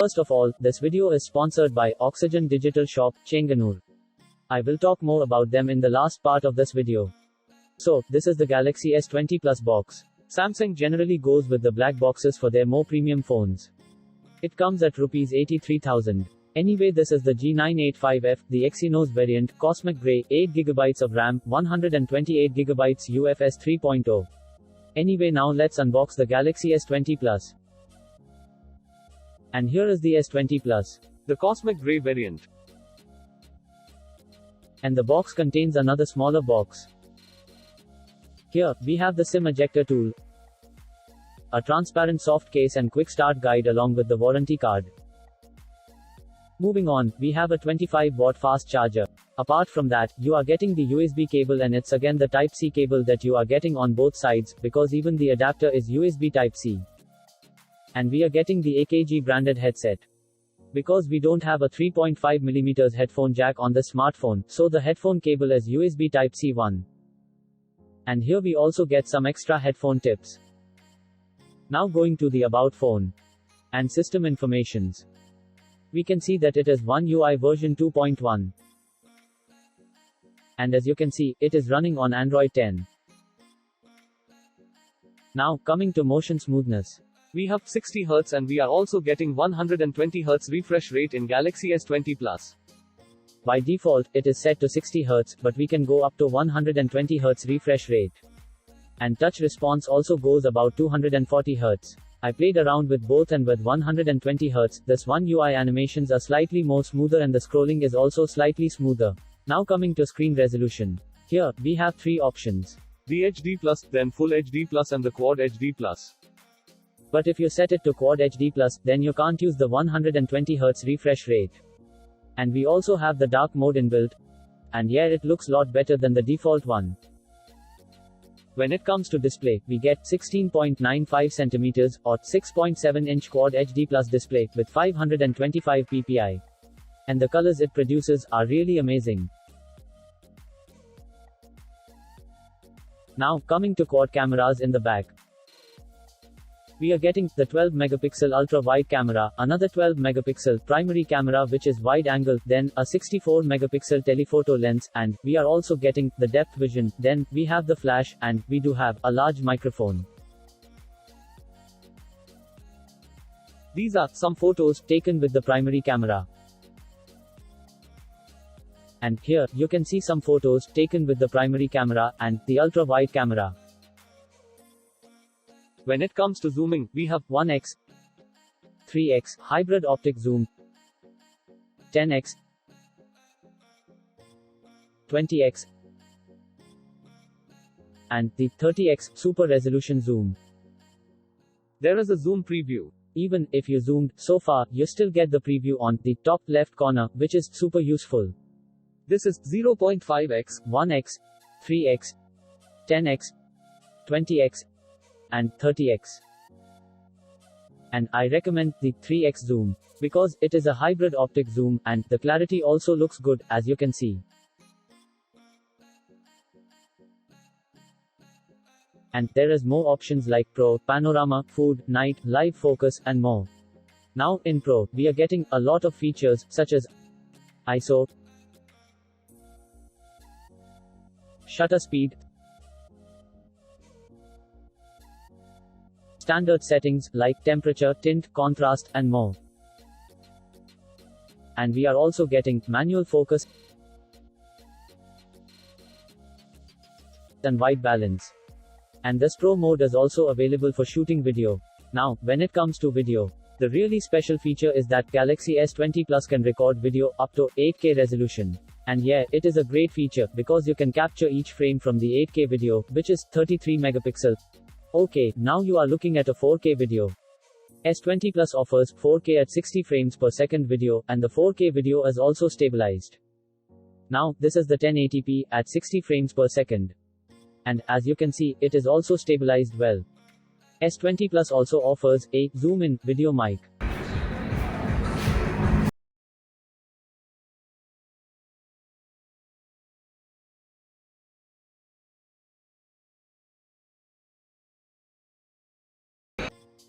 first of all, this video is sponsored by Oxygen Digital Shop, Chengannur. I will talk more about them in the last part of this video. So, this is the Galaxy S20 Plus box. Samsung generally goes with the black boxes for their more premium phones. It comes at Rs 83,000. Anyway, this is the G985F, the Exynos variant, Cosmic Grey, 8GB of RAM, 128GB UFS 3.0. Anyway, now let's unbox the Galaxy S20 Plus. And here is the S20 Plus, the Cosmic Grey variant. And the box contains another smaller box. Here, we have the SIM ejector tool, a transparent soft case and quick start guide along with the warranty card. Moving on, we have a 25-watt fast charger. Apart from that, you are getting the USB cable, and it's again the Type-C cable that you are getting on both sides, because even the adapter is USB Type-C. And we are getting the AKG branded headset. Because we don't have a 3.5mm headphone jack on the smartphone, so the headphone cable is USB Type-C 1. And here we also get some extra headphone tips. Now going to the About phone and system informations. We can see that it is One UI version 2.1. And as you can see, it is running on Android 10. Now, coming to motion smoothness. We have 60Hz and we are also getting 120Hz refresh rate in Galaxy S20 Plus. By default, it is set to 60Hz, but we can go up to 120Hz refresh rate. And touch response also goes about 240Hz. I played around with both, and with 120Hz, this One UI animations are slightly more smoother and the scrolling is also slightly smoother. Now coming to screen resolution. Here, we have three options. The HD Plus, then Full HD Plus and the Quad HD Plus. But if you set it to Quad HD Plus, then you can't use the 120Hz refresh rate. And we also have the dark mode inbuilt. And yeah, it looks lot better than the default one. When it comes to display, we get 16.95 cm or 6.7-inch Quad HD Plus display with 525 ppi. And the colors it produces are really amazing. Now, coming to quad cameras in the back. We are getting the 12-megapixel ultra-wide camera, another 12-megapixel primary camera which is wide-angle, then a 64-megapixel telephoto lens, and we are also getting the depth vision, then we have the flash, and we do have a large microphone. These are some photos taken with the primary camera. And here, you can see some photos taken with the primary camera and the ultra-wide camera. When it comes to zooming, we have 1x, 3x, hybrid optic zoom, 10x, 20x, and the 30x super resolution zoom. There is a zoom preview. Even if you zoomed so far, you still get the preview on the top left corner, which is super useful. This is 0.5x, 1x, 3x, 10x, 20x, and 30x. And I recommend the 3x zoom, because it is a hybrid optic zoom, and the clarity also looks good, as you can see. And there is more options like Pro, Panorama, Food, Night, Live Focus, and more. Now, in Pro, we are getting a lot of features, such as ISO, shutter speed, standard settings like temperature, tint, contrast, and more. And we are also getting manual focus and white balance. And this Pro mode is also available for shooting video. Now, when it comes to video, the really special feature is that Galaxy S20 Plus can record video up to 8K resolution. And yeah, it is a great feature, because you can capture each frame from the 8K video, which is 33 megapixel. Okay, now you are looking at a 4K video. S20 Plus offers 4K at 60 frames per second video, and the 4K video is also stabilized. Now, this is the 1080p at 60 frames per second. And, as you can see, it is also stabilized well. S20 Plus also offers a zoom-in video mic.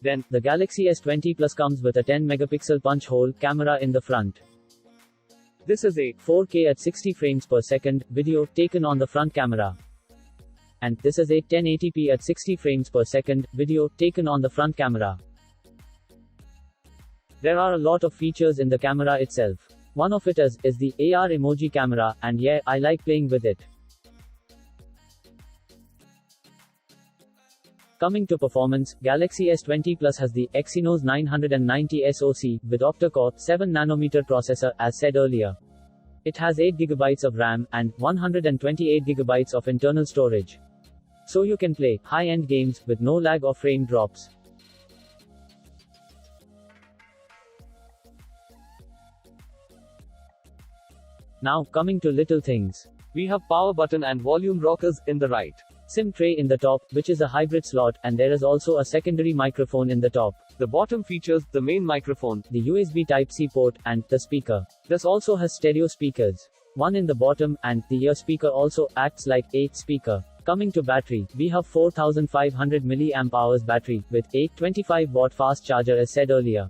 Then, the Galaxy S20 Plus comes with a 10 megapixel punch hole camera in the front. This is a 4K at 60 frames per second video taken on the front camera. And this is a 1080p at 60 frames per second video taken on the front camera. There are a lot of features in the camera itself. One of it is the AR emoji camera, and yeah, I like playing with it. Coming to performance, Galaxy S20 Plus has the Exynos 990 SoC with octa-core 7nm processor as said earlier. It has 8GB of RAM and 128GB of internal storage. So you can play high-end games with no lag or frame drops. Now, coming to little things. We have power button and volume rockers in the right. SIM tray in the top, which is a hybrid slot, and there is also a secondary microphone in the top. The bottom features the main microphone, the USB Type-C port, and the speaker. This also has stereo speakers. One in the bottom, and the ear speaker also acts like a speaker. Coming to battery, we have 4500 mAh battery, with a 25-watt fast charger as said earlier.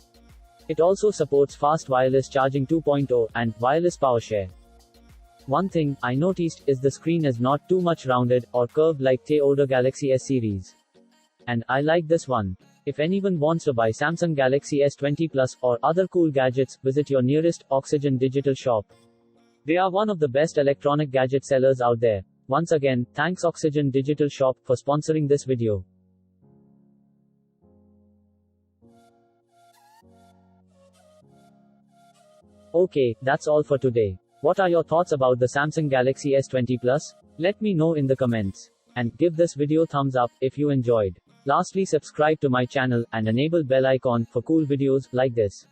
It also supports fast wireless charging 2.0, and wireless power share. One thing I noticed is the screen is not too much rounded or curved like the older Galaxy S series. And I like this one. If anyone wants to buy Samsung Galaxy S20 Plus or other cool gadgets, visit your nearest Oxygen digital shop. They are one of the best electronic gadget sellers out there. Once again, thanks Oxygen digital shop for sponsoring this video. Okay, that's all for today. What are your thoughts about the Samsung Galaxy S20 Plus? Let me know in the comments. And give this video thumbs up if you enjoyed. Lastly, subscribe to my channel and enable bell icon for cool videos like this.